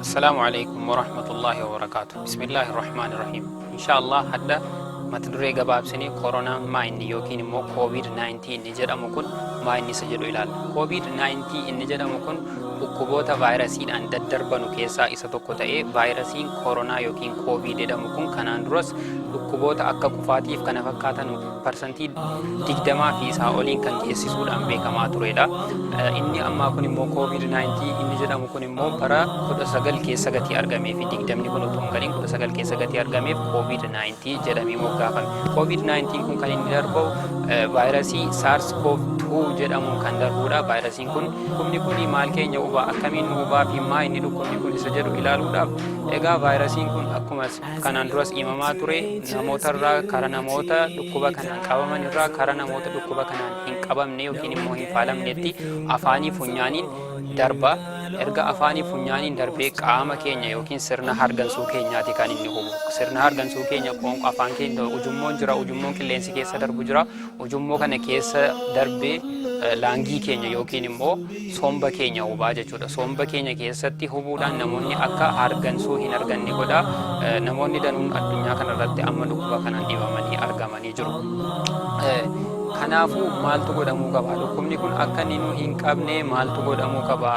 السلام عليكم ورحمة الله وبركاته. بسم الله الرحمن الرحيم. إن شاء الله هذا ما تدري جباب سني كورونا ما إني يوكين مو كوفيد 19 نجد أمكن ما إني سجلوا إلى كوفيد 19 نجد أمكن dhukkuboota vaayirasiin adda darbanu keessaa isa tokko ta'ee vaayirasiin koronaa yookiin koovid jedhamu kun kanaan duras dhukkuboota akka kufaatiif kana fakkaatan parsantii 20 fi isaa oliin kan geessisuudhaan beekamaa turedha. Inni ammaa kun immoo koovid 19 inni jedhamu kun immoo bara 19 keessa gatii argamee fi 20 kun utuu hin galiin 19 keessa gatii argameef koovid 19 jedhamee moggaafame. Koovid 19 kun kan inni darbu vaayirasii SARS-CoV-2 jedhamuun kan darbudha. Vaayirasiin kun maal keenya akkamiin hubaa fi maa inni dhukkubni kun isa jedhu ilaaluudhaaf egaa vaayirasiin kun akkuma kanaan duras himamaa ture namootarraa karaa namoota dhukkuba kanaan qabaman irraa karaa namoota dhukkuba kanaan hin qabamne yookiin immoo hin faalamnetti afaanii funyaaniin darba. Erga afaanii funyaaniin darbee qaama keenya yookiin sirna hargansuu keenyaati kan inni hubu. Sirna hargansuu keenya qoonqoo afaan keenya ujummoon jira, ujummoon qilleensi keessa darbu jira. Ujummoo kana keessa darbee laangii keenya yookiin immoo somba keenya hubaa jechuudha. Somba keenya keessatti hubuudhaan namoonni akka hargansuu hin arganne godha. Namoonni danuun addunyaa kanarratti amma dhukkuba kanaan dhibamanii argamanii jiru. Kanaafuu maaltu godhamuu qaba? Dhukkubni kun akka inni nu hin qabne maaltu godhamuu qaba?